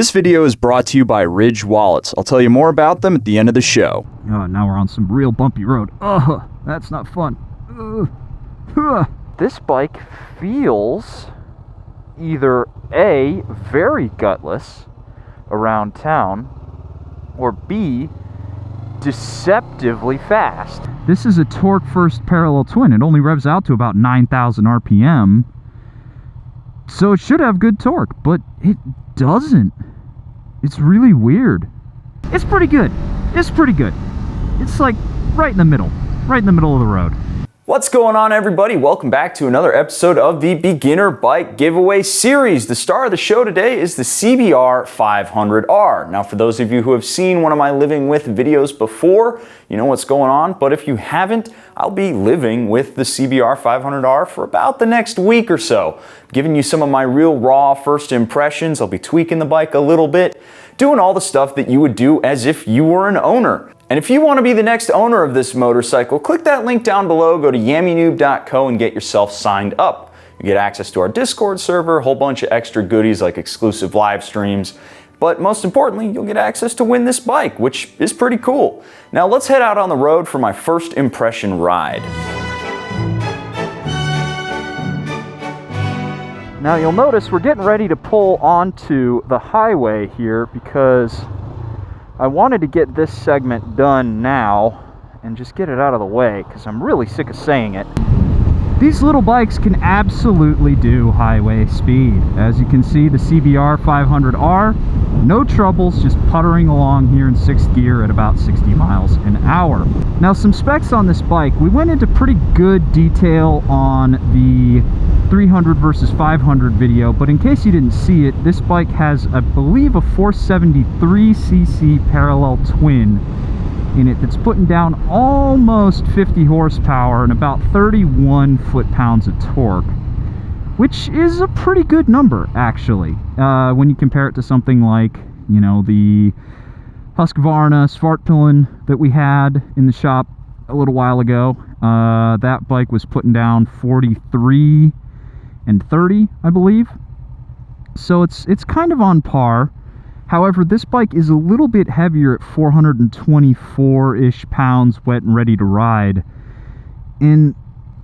This video is brought to you by Ridge Wallets. I'll tell you more about them at the end of the show. Oh, now we're on some real bumpy road. Oh, that's not fun. This bike feels either A, very gutless around town, or B, deceptively fast. This is a torque first parallel twin. It only revs out to about 9,000 RPM. So it should have good torque, but it doesn't. It's really weird. It's pretty good. It's pretty good. It's like right in the middle of the road. What's going on, everybody? Welcome back to another episode of the Beginner Bike Giveaway Series. The star of the show today is the CBR500R. Now, for those of you who have seen one of my Living With videos before, you know what's going on. But if you haven't, I'll be living with the CBR500R for about the next week or so. Giving you some of my real raw first impressions. I'll be tweaking the bike a little bit, doing all the stuff that you would do as if you were an owner. And if you want to be the next owner of this motorcycle, click that link down below, go to yammienoob.co and get yourself signed up. You get access to our Discord server, a whole bunch of extra goodies like exclusive live streams, but most importantly, you'll get access to win this bike, which is pretty cool. Now let's head out on the road for my first impression ride. Now you'll notice we're getting ready to pull onto the highway here because I wanted to get this segment done now and just get it out of the way because I'm really sick of saying it. These little bikes can absolutely do highway speed. As you can see, the CBR500R, no troubles, just puttering along here in 6th gear at about 60 miles an hour. Now, some specs on this bike. We went into pretty good detail on the 300 versus 500 video, but in case you didn't see it, this bike has, I believe, a 473cc parallel twin in it that's putting down almost 50 horsepower and about 31 foot-pounds of torque, which is a pretty good number, actually, when you compare it to something like, you know, the Husqvarna Svartpillen that we had in the shop a little while ago. That bike was putting down 43 and 30, I believe. So it's kind of on par. However, this bike is a little bit heavier at 424-ish pounds wet and ready to ride. And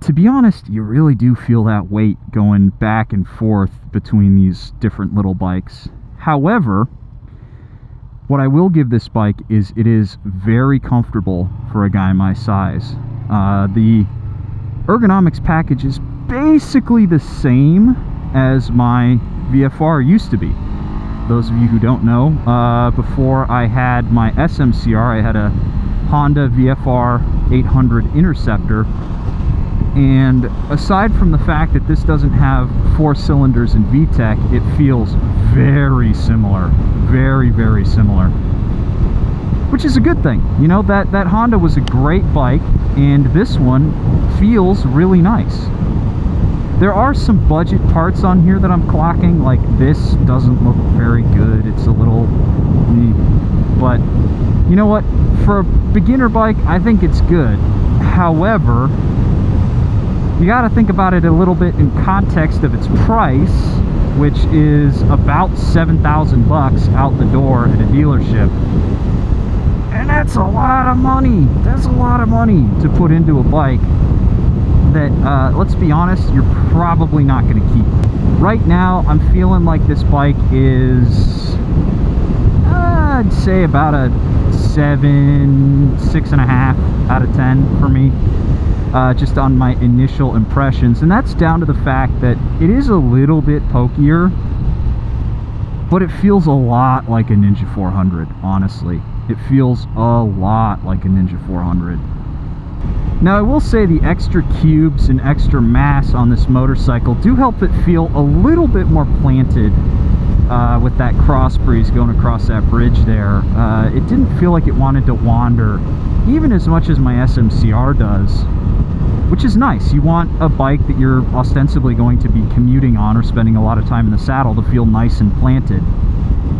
to be honest, you really do feel that weight going back and forth between these different little bikes. However, what I will give this bike is it is very comfortable for a guy my size. The ergonomics package is basically the same as my VFR used to be. Those of you who don't know, before I had my SMCR, I had a Honda VFR 800 Interceptor, and aside from the fact that this doesn't have 4 cylinders and VTEC, it feels very similar, very, very similar, which is a good thing. You know, that Honda was a great bike, and this one feels really nice. There are some budget parts on here that I'm clocking, like this doesn't look very good. It's a little neat. But you know what? For a beginner bike, I think it's good. However, you got to think about it a little bit in context of its price, which is about $7,000 out the door at a dealership. And that's a lot of money. That's a lot of money to put into a bike that, let's be honest, you're probably not going to keep. Right now, I'm feeling like this bike is, I'd say about a 6.5 out of 10 for me, just on my initial impressions. And that's down to the fact that it is a little bit pokier, but it feels a lot like a Ninja 400, honestly. It feels a lot like a Ninja 400. Now, I will say the extra cubes and extra mass on this motorcycle do help it feel a little bit more planted with that cross breeze going across that bridge there. It didn't feel like it wanted to wander even as much as my SMCR does, which is nice. You want a bike that you're ostensibly going to be commuting on or spending a lot of time in the saddle to feel nice and planted.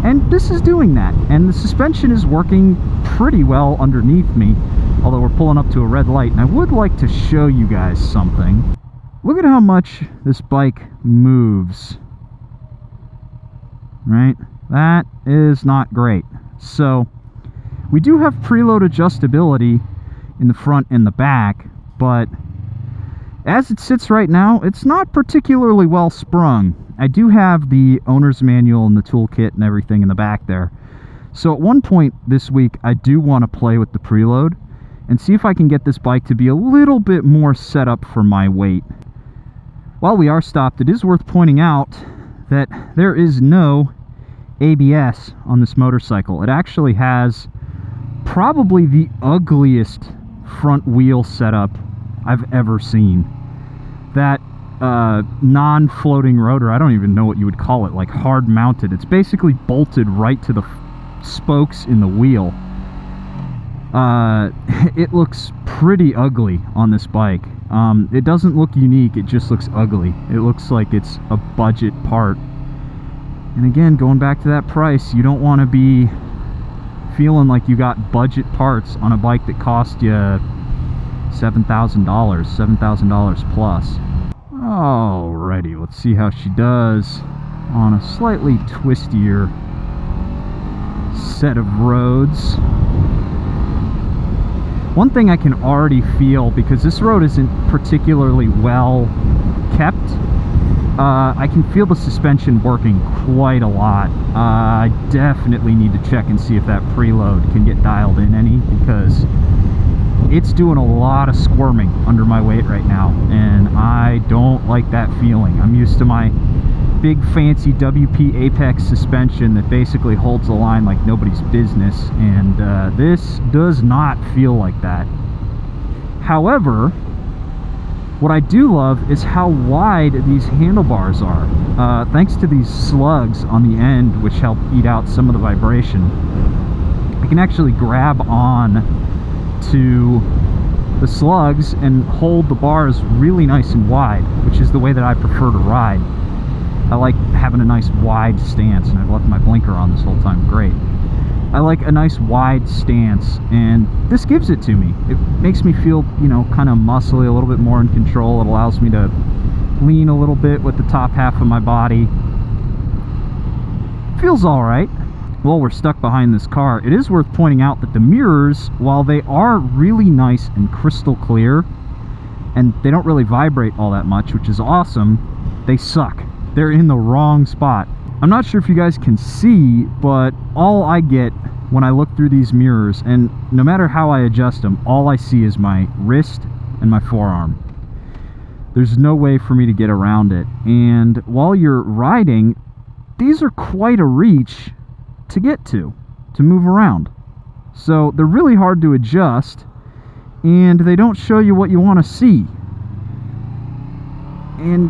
And this is doing that, and the suspension is working pretty well underneath me, although we're pulling up to a red light, and I would like to show you guys something. Look at how much this bike moves, right? That is not great. So we do have preload adjustability in the front and the back, but as it sits right now, it's not particularly well sprung. I do have the owner's manual and the toolkit and everything in the back there. So at one point this week, I do want to play with the preload and see if I can get this bike to be a little bit more set up for my weight. While we are stopped, it is worth pointing out that there is no ABS on this motorcycle. It actually has probably the ugliest front wheel setup I've ever seen. That non-floating rotor, I don't even know what you would call it, like hard mounted. It's basically bolted right to the spokes in the wheel. It looks pretty ugly on this bike. It doesn't look unique, it just looks ugly. It looks like it's a budget part. And again, going back to that price, you don't want to be feeling like you got budget parts on a bike that cost you $7,000 plus. Alrighty, let's see how she does on a slightly twistier set of roads. One thing I can already feel, because this road isn't particularly well kept, I can feel the suspension working quite a lot. I definitely need to check and see if that preload can get dialed in any, because it's doing a lot of squirming under my weight right now, and I don't like that feeling. I'm used to my big fancy WP Apex suspension that basically holds the line like nobody's business, and this does not feel like that. However, what I do love is how wide these handlebars are. Thanks to these slugs on the end, which help eat out some of the vibration, I can actually grab on to the slugs and hold the bars really nice and wide, which is the way that I prefer to ride. I like having a nice wide stance, and I've left my blinker on this whole time. Great. I like a nice wide stance, and this gives it to me. It makes me feel, you know, kind of muscly, a little bit more in control. It allows me to lean a little bit with the top half of my body. Feels all right. While we're stuck behind this car, it is worth pointing out that the mirrors, while they are really nice and crystal clear, and they don't really vibrate all that much, which is awesome, they suck. They're in the wrong spot. I'm not sure if you guys can see, but all I get when I look through these mirrors, and no matter how I adjust them, all I see is my wrist and my forearm. There's no way for me to get around it. And while you're riding, these are quite a reach to get to move around. So they're really hard to adjust, and they don't show you what you want to see. And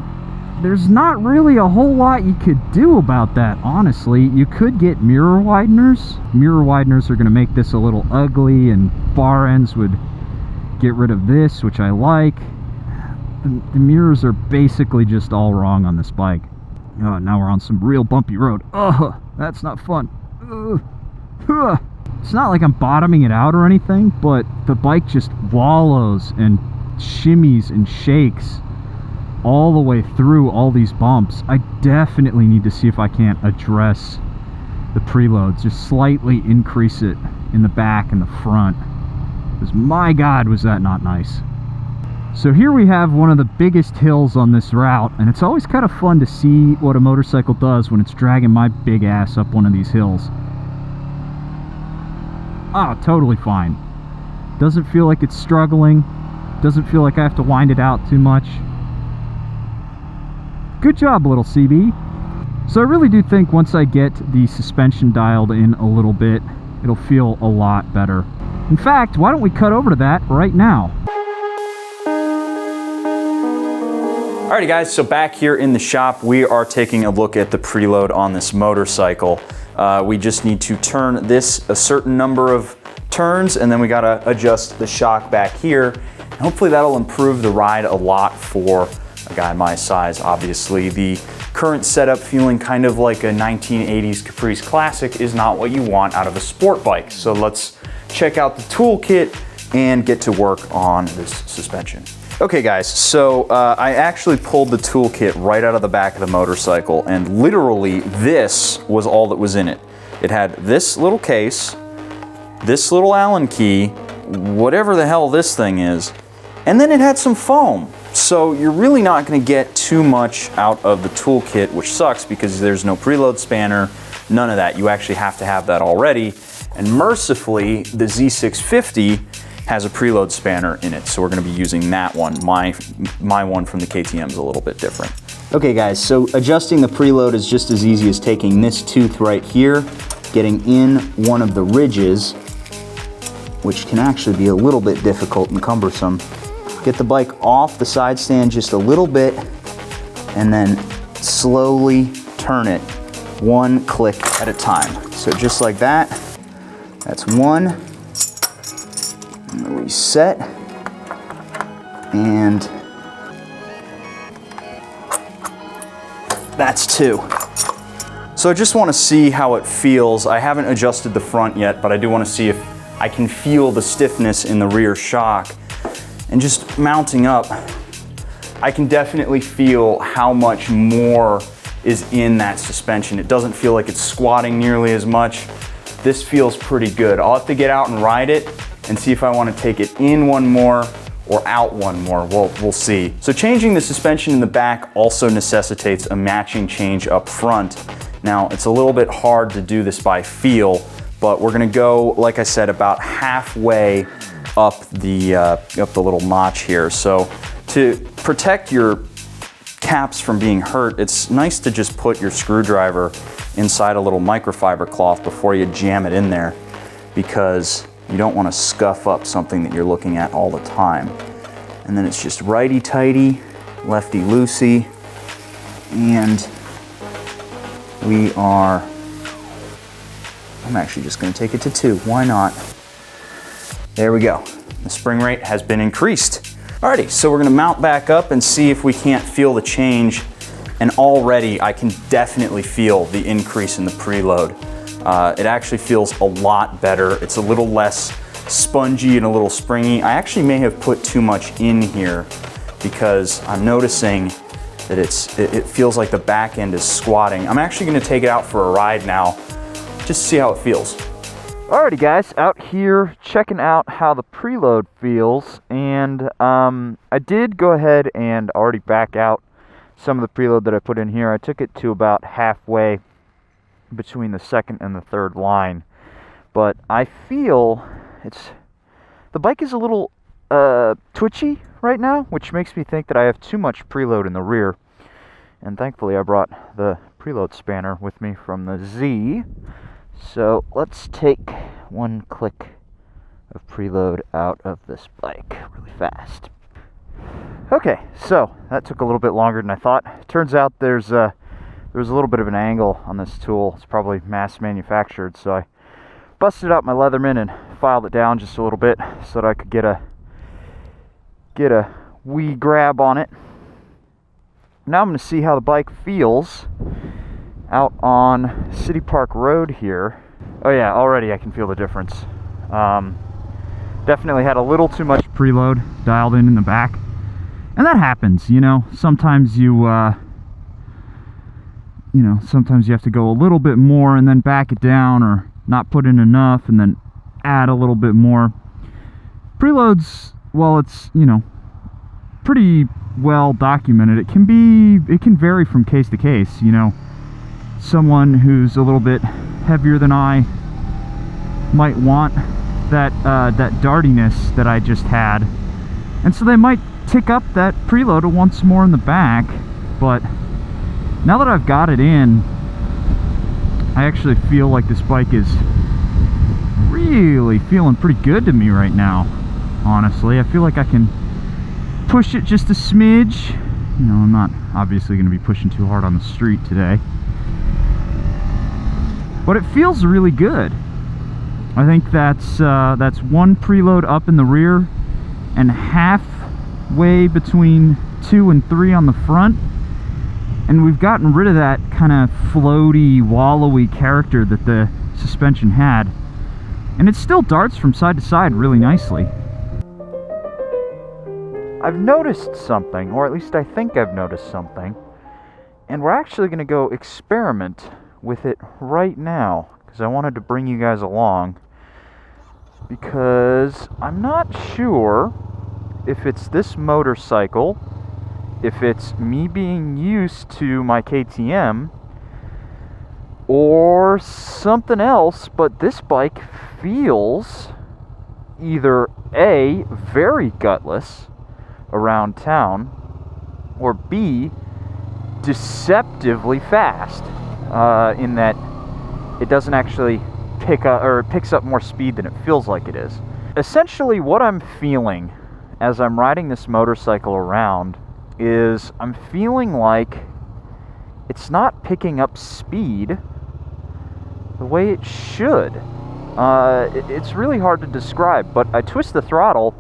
there's not really a whole lot you could do about that, honestly. You could get mirror wideners. Mirror wideners are going to make this a little ugly, and bar ends would get rid of this, which I like. The mirrors are basically just all wrong on this bike. Oh, now we're on some real bumpy road. Ugh, that's not fun. Ugh. Ugh. It's not like I'm bottoming it out or anything, but the bike just wallows and shimmies and shakes all the way through all these bumps. I definitely need to see if I can't address the preloads, just slightly increase it in the back and the front, because my God, was that not nice. So here we have one of the biggest hills on this route, and it's always kind of fun to see what a motorcycle does when it's dragging my big ass up one of these hills. Oh, totally fine. Doesn't feel like it's struggling. Doesn't feel like I have to wind it out too much. Good job, little CB. So I really do think once I get the suspension dialed in a little bit, it'll feel a lot better. In fact, why don't we cut over to that right now? Alrighty guys, so back here in the shop, we are taking a look at the preload on this motorcycle. We just need to turn this a certain number of turns, and then we gotta adjust the shock back here. And hopefully that'll improve the ride a lot for a guy my size. Obviously, the current setup feeling kind of like a 1980s Caprice Classic is not what you want out of a sport bike. So let's check out the toolkit and get to work on this suspension. Okay guys, so I actually pulled the toolkit right out of the back of the motorcycle, and literally this was all that was in it. It had this little case, this little Allen key, whatever the hell this thing is, and then it had some foam. So you're really not going to get too much out of the toolkit, which sucks because there's no preload spanner, none of that. You actually have to have that already. And mercifully, the Z650 has a preload spanner in it, so we're going to be using that one. My one from the KTM is a little bit different. Okay guys, so adjusting the preload is just as easy as taking this tooth right here, getting in one of the ridges, which can actually be a little bit difficult and cumbersome. Get the bike off the side stand just a little bit, and then slowly turn it one click at a time. So just like that, that's one. Reset, and that's two. So I just want to see how it feels. I haven't adjusted the front yet, but I do want to see if I can feel the stiffness in the rear shock. And just mounting up, I can definitely feel how much more is in that suspension. It doesn't feel like it's squatting nearly as much. This feels pretty good. I'll have to get out and ride it and see if I want to take it in one more or out one more. We'll see. So changing the suspension in the back also necessitates a matching change up front. Now, it's a little bit hard to do this by feel, but we're gonna go, like I said, about halfway up the little notch here. So to protect your caps from being hurt, it's nice to just put your screwdriver inside a little microfiber cloth before you jam it in there, because you don't want to scuff up something that you're looking at all the time. And then it's just righty-tighty, lefty-loosey, and I'm actually just going to take it to 2. Why not? There we go. The spring rate has been increased. Alrighty, so we're going to mount back up and see if we can't feel the change. And already I can definitely feel the increase in the preload. It actually feels a lot better. It's a little less spongy and a little springy. I actually may have put too much in here because I'm noticing that it feels like the back end is squatting. I'm actually going to take it out for a ride now, just to see how it feels. Alrighty guys, out here checking out how the preload feels, and I did go ahead and already back out some of the preload that I put in here. I took it to about halfway between the second and the third line, but I feel the bike is a little twitchy right now, which makes me think that I have too much preload in the rear. And thankfully I brought the preload spanner with me from the Z, so let's take one click of preload out of this bike really fast. Okay, so that took a little bit longer than I thought. Turns out there was a little bit of an angle on this tool. It's probably mass manufactured, so I busted out my Leatherman and filed it down just a little bit so that I could get a wee grab on it. Now I'm going to see how the bike feels out on City Park Road here. Oh yeah, already I can feel the difference. Definitely had a little too much preload dialed in the back. And that happens, you know. Sometimes sometimes you have to go a little bit more and then back it down, or not put in enough and then add a little bit more. Preloads, well, it's, pretty well documented. It can vary from case to case, Someone who's a little bit heavier than I might want that dartiness that I just had, and so they might tick up that preload once more in the back. But now that I've got it in, I actually feel like this bike is really feeling pretty good to me right now. Honestly, I feel like I can push it just a smidge. I'm not obviously going to be pushing too hard on the street today, but it feels really good. I think that's one preload up in the rear and halfway between 2 and 3 on the front, and we've gotten rid of that kind of floaty, wallowy character that the suspension had, and it still darts from side to side really nicely. I've noticed something, or at least I think I've noticed something, and we're actually going to go experiment with it right now, because I wanted to bring you guys along, because I'm not sure if it's this motorcycle, if it's me being used to my KTM, or something else, but this bike feels either A, very gutless around town, or B, deceptively fast, in that it doesn't actually pick up, or it picks up more speed than it feels like it is. Essentially what I'm feeling as I'm riding this motorcycle around is I'm feeling like it's not picking up speed the way it should. It's really hard to describe, but I twist the throttle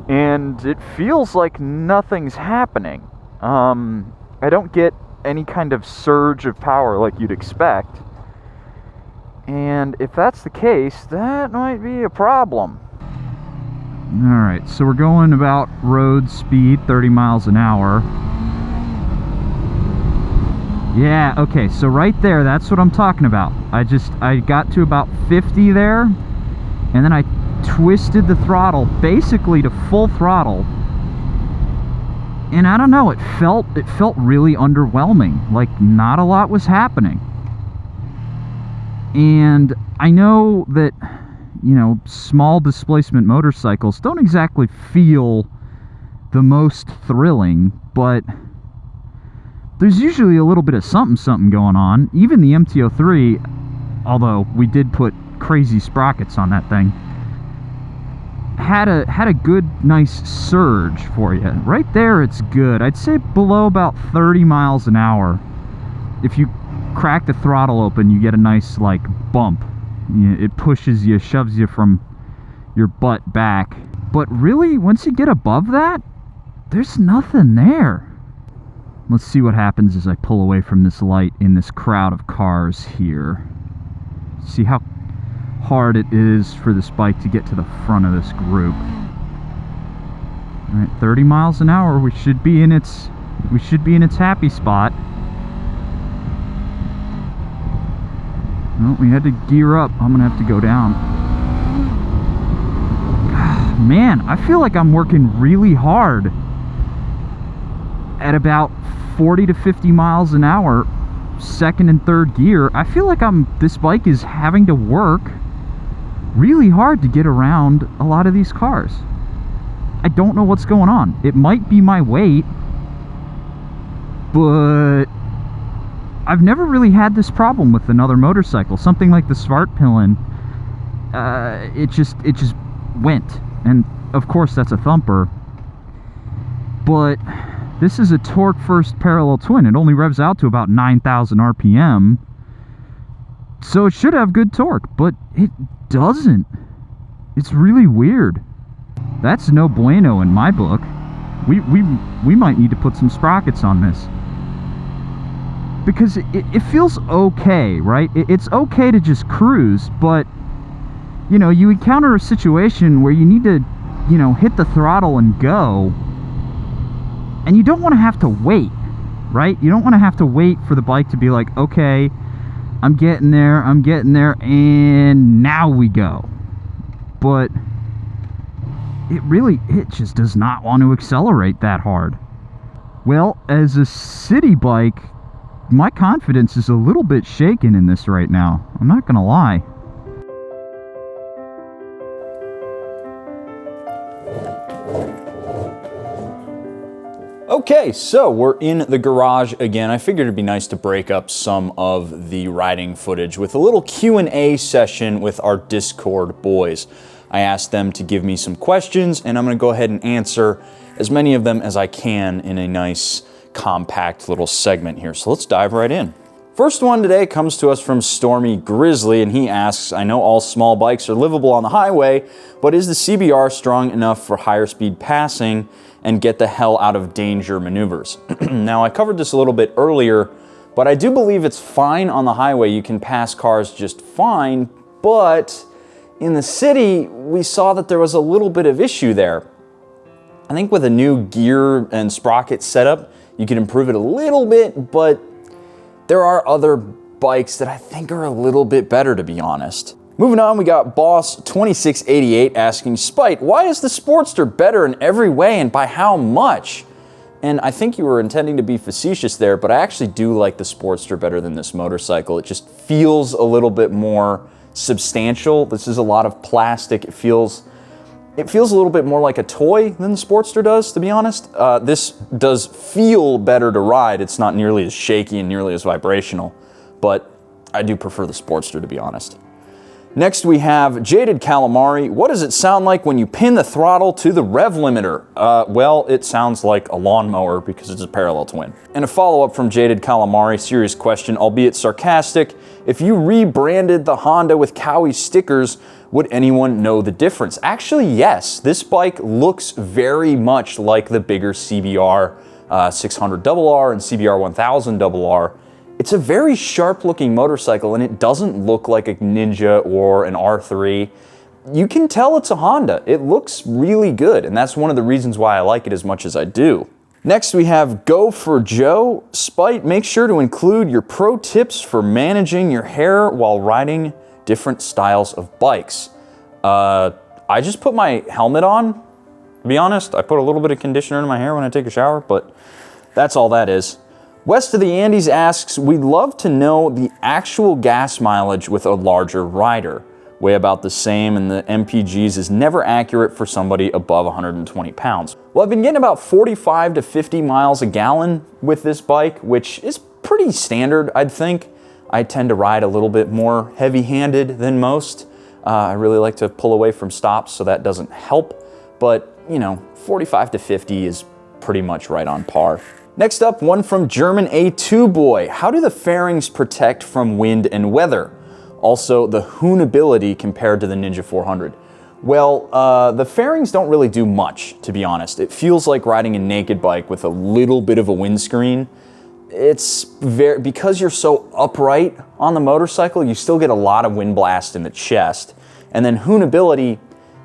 and it feels like nothing's happening. I don't get any kind of surge of power like you'd expect. And if that's the case, that might be a problem. Alright, so we're going about road speed, 30 miles an hour. Yeah, okay, so right there, that's what I'm talking about. I got to about 50 there, and then I twisted the throttle basically to full throttle. And I don't know, it felt really underwhelming. Like, not a lot was happening. And I know that, you know, small displacement motorcycles don't exactly feel the most thrilling, but there's usually a little bit of something going on. Even the MT-03, although we did put crazy sprockets on that thing, had a good, nice surge for you. Right there, it's good. I'd say below about 30 miles an hour, if you crack the throttle open, you get a nice, like, bump. It pushes you, shoves you from your butt back. But really, once you get above that, there's nothing there. Let's see what happens as I pull away from this light in this crowd of cars here. See how hard it is for this bike to get to the front of this group. All right, 30 miles an hour. We should be in its happy spot. Well, we had to gear up. I'm gonna have to go down. Man, I feel like I'm working really hard at about 40 to 50 miles an hour, second and third gear. I feel like this bike is having to work really hard to get around a lot of these cars. I don't know what's going on. It might be my weight, but I've never really had this problem with another motorcycle. Something like the Svartpilen, it just went. And of course that's a thumper, but this is a torque first parallel twin. It only revs out to about 9,000 RPM, so it should have good torque, but it doesn't. It's really weird. That's no bueno in my book. We might need to put some sprockets on this, because it feels okay, right? It's okay to just cruise, but you know, you encounter a situation where you need to, you know, hit the throttle and go, and you don't want to have to wait, right? You don't want to have to wait for the bike to be like, okay, I'm getting there, and now we go. But it just does not want to accelerate that hard. Well, as a city bike, my confidence is a little bit shaken in this right now. I'm not gonna lie. Okay, so we're in the garage again. I figured it'd be nice to break up some of the riding footage with a little Q&A session with our Discord boys. I asked them to give me some questions, and I'm gonna go ahead and answer as many of them as I can in a nice, compact little segment here. So let's dive right in. First one today comes to us from Stormy Grizzly, and he asks, I know all small bikes are livable on the highway, but is the CBR strong enough for higher speed passing and get the hell out of danger maneuvers? Now, I covered this a little bit earlier, but I do believe it's fine on the highway. You can pass cars just fine, but in the city, we saw that there was a little bit of issue there. I think with a new gear and sprocket setup, you can improve it a little bit, but there are other bikes that I think are a little bit better, to be honest. Moving on, we got Boss2688 asking, Spite, why is the Sportster better in every way and by how much? And I think you were intending to be facetious there, but I actually do like the Sportster better than this motorcycle. It just feels a little bit more substantial. This is a lot of plastic. It feels a little bit more like a toy than the Sportster does, to be honest. This does feel better to ride. It's not nearly as shaky and nearly as vibrational, but I do prefer the Sportster, to be honest. Next we have Jaded Calamari. What does it sound like when you pin the throttle to the rev limiter? Well, it sounds like a lawnmower because it's a parallel twin. And a follow-up from Jaded Calamari, serious question, albeit sarcastic. If you rebranded the Honda with Cowie stickers, would anyone know the difference? Actually, yes. This bike looks very much like the bigger CBR500R and CBR1000R. It's a very sharp looking motorcycle and it doesn't look like a Ninja or an R3. You can tell it's a Honda. It looks really good and that's one of the reasons why I like it as much as I do. Next we have Go for Joe. Spite, make sure to include your pro tips for managing your hair while riding different styles of bikes. I just put my helmet on, to be honest. I put a little bit of conditioner in my hair when I take a shower, but that's all that is. West of the Andes asks, we'd love to know the actual gas mileage with a larger rider. Weigh about the same and the MPGs is never accurate for somebody above 120 pounds. Well, I've been getting about 45 to 50 miles a gallon with this bike, which is pretty standard, I'd think. I tend to ride a little bit more heavy-handed than most. I really like to pull away from stops, so that doesn't help. But, you know, 45 to 50 is pretty much right on par. Next up, one from German A2 Boy. How do the fairings protect from wind and weather? Also, the hoonability compared to the Ninja 400. Well, the fairings don't really do much, to be honest. It feels like riding a naked bike with a little bit of a windscreen. It's because you're so upright on the motorcycle, you still get a lot of wind blast in the chest. And then hoonability,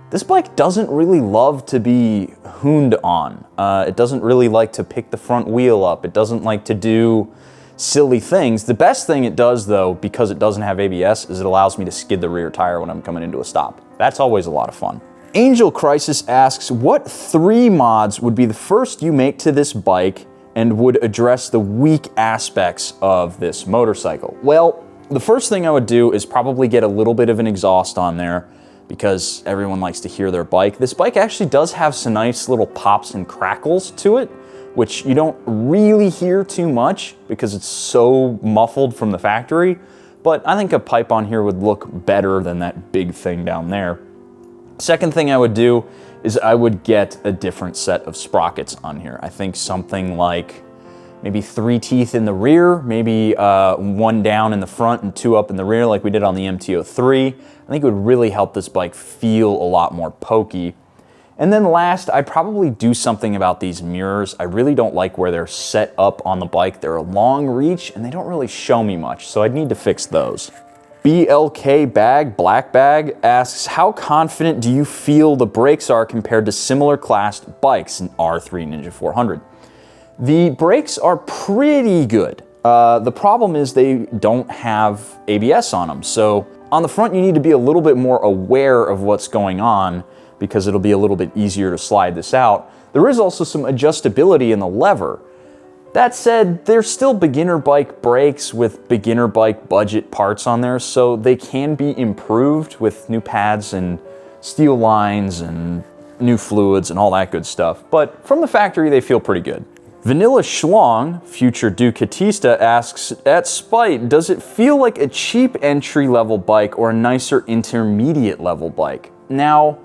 this bike doesn't really love to be hooned on. It doesn't really like to pick the front wheel up. It doesn't like to do silly things. The best thing it does, though, because it doesn't have ABS, is it allows me to skid the rear tire when I'm coming into a stop. That's always a lot of fun. Angel Crisis asks, what 3 mods would be the first you make to this bike and would address the weak aspects of this motorcycle? Well, the first thing I would do is probably get a little bit of an exhaust on there because everyone likes to hear their bike. This bike actually does have some nice little pops and crackles to it, which you don't really hear too much because it's so muffled from the factory. But I think a pipe on here would look better than that big thing down there. Second thing I would do is I would get a different set of sprockets on here. I think something like maybe 3 teeth in the rear, maybe 1 down in the front and 2 up in the rear like we did on the MT-03. I think it would really help this bike feel a lot more pokey. And then last, I'd probably do something about these mirrors. I really don't like where they're set up on the bike. They're a long reach and they don't really show me much, so I'd need to fix those. BLK Bag, Black Bag, asks, how confident do you feel the brakes are compared to similar classed bikes in R3 Ninja 400? The brakes are pretty good. The problem is they don't have ABS on them. So on the front, you need to be a little bit more aware of what's going on because it'll be a little bit easier to slide this out. There is also some adjustability in the lever. That said, they're still beginner bike brakes with beginner bike budget parts on there, so they can be improved with new pads and steel lines and new fluids and all that good stuff. But from the factory, they feel pretty good. Vanilla Schlong, future Ducatista, asks, at Spite, does it feel like a cheap entry-level bike or a nicer intermediate-level bike? Now,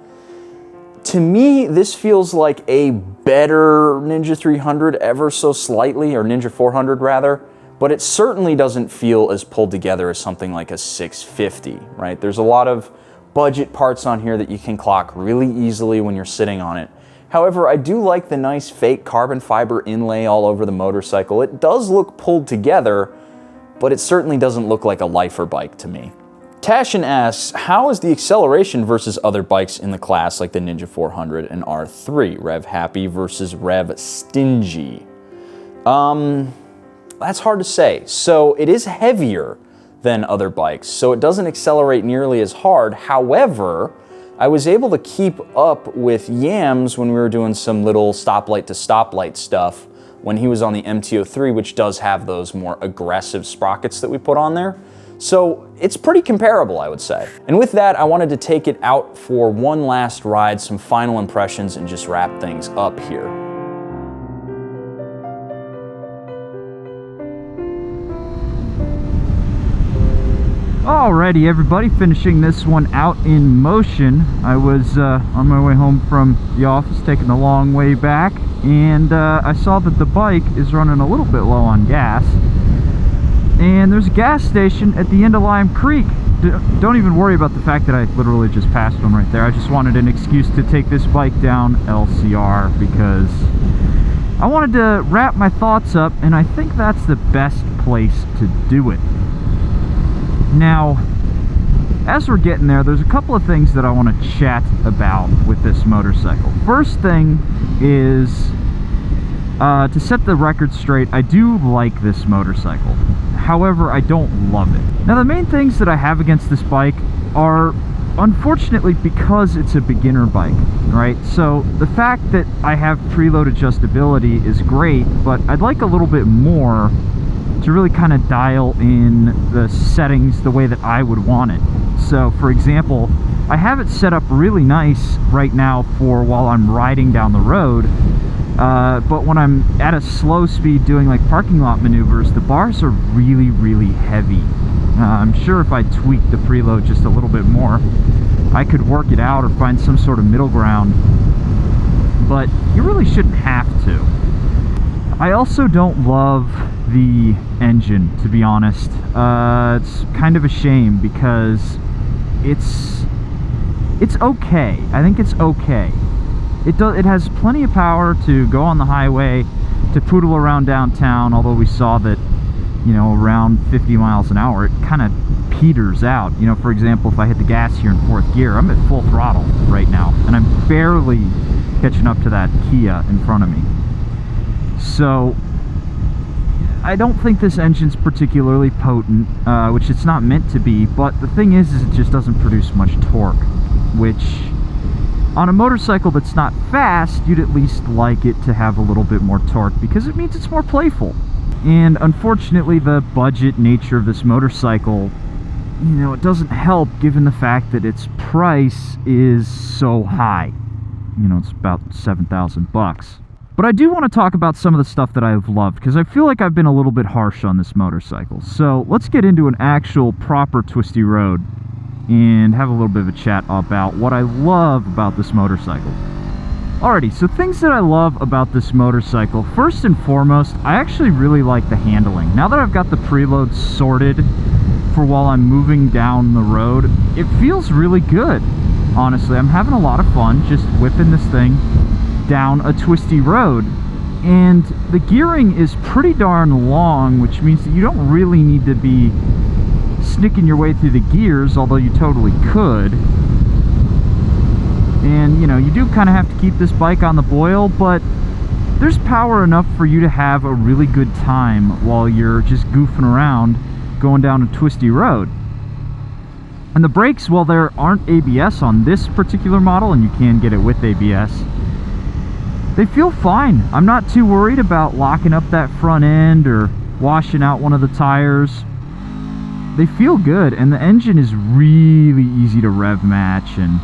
to me, this feels like a better Ninja 300 ever so slightly, or Ninja 400 rather, but it certainly doesn't feel as pulled together as something like a 650, right? There's a lot of budget parts on here that you can clock really easily when you're sitting on it. However, I do like the nice fake carbon fiber inlay all over the motorcycle. It does look pulled together, but it certainly doesn't look like a lifer bike to me. Tashin asks, how is the acceleration versus other bikes in the class like the Ninja 400 and R3? Rev happy versus rev stingy? That's hard to say. So it is heavier than other bikes, so it doesn't accelerate nearly as hard. However, I was able to keep up with Yams when we were doing some little stoplight to stoplight stuff when he was on the MT-03, which does have those more aggressive sprockets that we put on there. So it's pretty comparable, I would say. And with that, I wanted to take it out for one last ride, some final impressions, and just wrap things up here. Alrighty, everybody, finishing this one out in motion. I was on my way home from the office, taking the long way back, and I saw that the bike is running a little bit low on gas. And there's a gas station at the end of Lime Creek. Don't even worry about the fact that I literally just passed one right there. I just wanted an excuse to take this bike down LCR because I wanted to wrap my thoughts up, and I think that's the best place to do it. Now, as we're getting there, there's a couple of things that I want to chat about with this motorcycle. First thing is, to set the record straight, I do like this motorcycle. However, I don't love it. Now, the main things that I have against this bike are, unfortunately, because it's a beginner bike, right? So the fact that I have preload adjustability is great, but I'd like a little bit more to really kind of dial in the settings the way that I would want it. So, for example, I have it set up really nice right now for while I'm riding down the road, but when I'm at a slow speed doing like parking lot maneuvers, the bars are really, really heavy. I'm sure if I tweaked the preload just a little bit more, I could work it out or find some sort of middle ground, but you really shouldn't have to. I also don't love the engine, to be honest. It's kind of a shame because it's okay. I think it's okay. It has plenty of power to go on the highway, to poodle around downtown, although we saw that, you know, around 50 miles an hour, it kind of peters out. You know, for example, if I hit the gas here in 4th gear, I'm at full throttle right now, and I'm barely catching up to that Kia in front of me. So I don't think this engine's particularly potent, which it's not meant to be, but the thing is it just doesn't produce much torque, which on a motorcycle that's not fast, you'd at least like it to have a little bit more torque because it means it's more playful. And unfortunately, the budget nature of this motorcycle, you know, it doesn't help given the fact that its price is so high. You know, it's about $7,000. But I do want to talk about some of the stuff that I've loved, because I feel like I've been a little bit harsh on this motorcycle. So let's get into an actual proper twisty road and have a little bit of a chat about what I love about this motorcycle. Alrighty, so things that I love about this motorcycle. First and foremost, I actually really like the handling. Now that I've got the preload sorted for while I'm moving down the road, it feels really good. Honestly, I'm having a lot of fun just whipping this thing down a twisty road, and the gearing is pretty darn long, which means that you don't really need to be snicking your way through the gears, although you totally could. And you know, you do kind of have to keep this bike on the boil, but there's power enough for you to have a really good time while you're just goofing around going down a twisty road. And the brakes, well, there aren't ABS on this particular model, and you can get it with ABS. They feel fine. I'm not too worried about locking up that front end or washing out one of the tires. They feel good, and the engine is really easy to rev match, and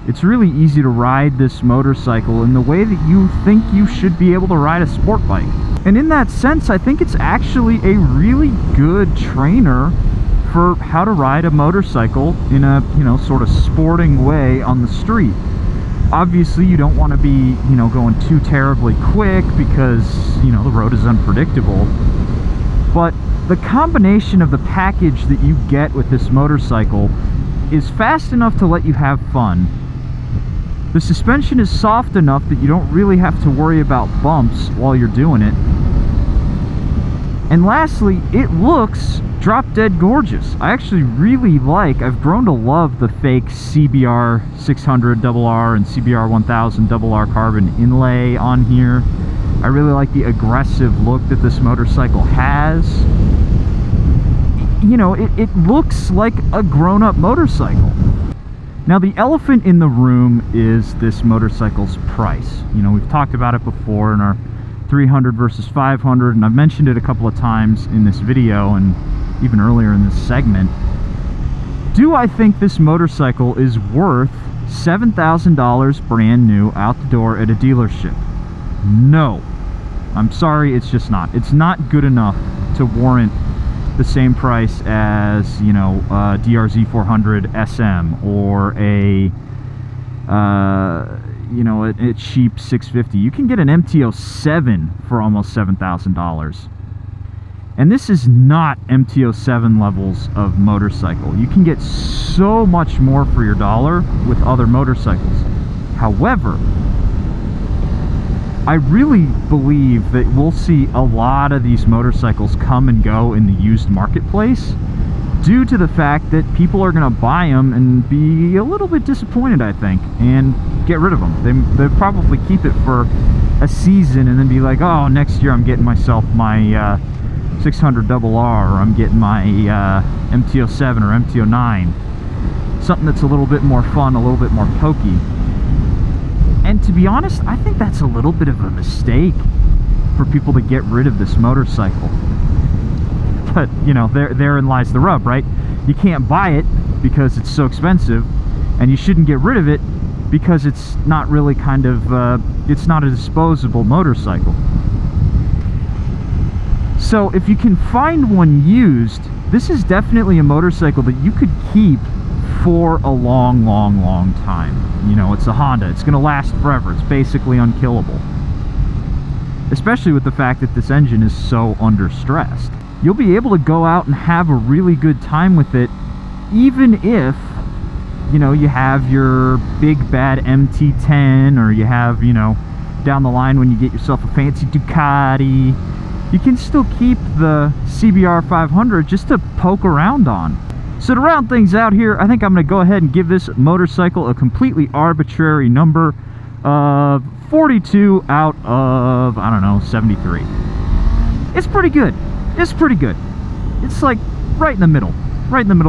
it's really easy to ride this motorcycle in the way that you think you should be able to ride a sport bike. And in that sense, I think it's actually a really good trainer for how to ride a motorcycle in a, you know, sort of sporting way on the street. Obviously, you don't want to be, you know, going too terribly quick because, you know, the road is unpredictable. But the combination of the package that you get with this motorcycle is fast enough to let you have fun. The suspension is soft enough that you don't really have to worry about bumps while you're doing it. And lastly, it looks drop dead gorgeous. I actually really like, I've grown to love the fake CBR500R and CBR1000R carbon inlay on here. I really like the aggressive look that this motorcycle has. You know, it looks like a grown-up motorcycle. Now, the elephant in the room is this motorcycle's price. You know, we've talked about it before in our 300 versus 500, and I've mentioned it a couple of times in this video and even earlier in this segment. Do I think this motorcycle is worth $7,000 brand new out the door at a dealership? No. I'm sorry, it's just not. It's not good enough to warrant the same price as, you know, DRZ 400 SM or a you know, a cheap 650. You can get an MT-07 for almost $7,000. And this is not MT-07 levels of motorcycle. You can get so much more for your dollar with other motorcycles. However, I really believe that we'll see a lot of these motorcycles come and go in the used marketplace due to the fact that people are going to buy them and be a little bit disappointed, I think, and get rid of them. They'll probably keep it for a season and then be like, oh, next year I'm getting myself my 600RR, or I'm getting my MT-07 or MT-09. Something that's a little bit more fun, a little bit more pokey. And to be honest, I think that's a little bit of a mistake for people to get rid of this motorcycle. But, you know, therein lies the rub, right? You can't buy it because it's so expensive, and you shouldn't get rid of it because it's not really kind of, it's not a disposable motorcycle. So if you can find one used, this is definitely a motorcycle that you could keep for a long, long, long time. You know, it's a Honda. It's going to last forever. It's basically unkillable. Especially with the fact that this engine is so under-stressed. You'll be able to go out and have a really good time with it, even if, you know, you have your big bad MT-10, or you have, you know, down the line when you get yourself a fancy Ducati. You can still keep the CBR500 just to poke around on. So to round things out here, I think I'm going to go ahead and give this motorcycle a completely arbitrary number of 42 out of, I don't know, 73. It's pretty good. It's pretty good. It's like right in the middle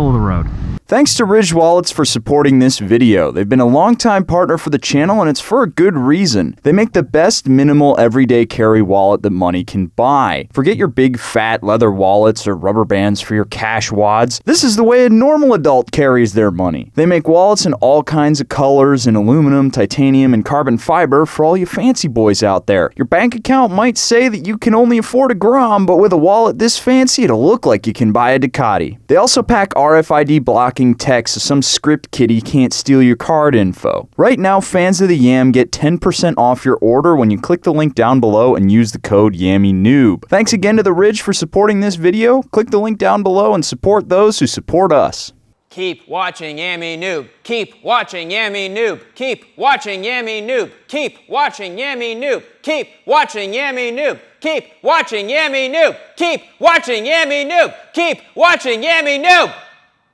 of the road. Thanks to Ridge Wallets for supporting this video. They've been a longtime partner for the channel, and it's for a good reason. They make the best minimal everyday carry wallet that money can buy. Forget your big fat leather wallets or rubber bands for your cash wads. This is the way a normal adult carries their money. They make wallets in all kinds of colors in aluminum, titanium, and carbon fiber for all you fancy boys out there. Your bank account might say that you can only afford a Grom, but with a wallet this fancy, it'll look like you can buy a Ducati. They also pack RFID blocking text so some script kiddie can't steal your card info. Right now, fans of the Yam get 10% off your order when you click the link down below and use the code YammieNoob. Thanks again to the Ridge for supporting this video. Click the link down below and support those who support us. Keep watching Yammie Noob. Keep watching Yammie Noob. Keep watching Yammie Noob. Keep watching Yammie Noob. Keep watching Yammie Noob. Keep watching Yammie Noob. Keep watching Yammie Noob. Keep watching Yammie Noob.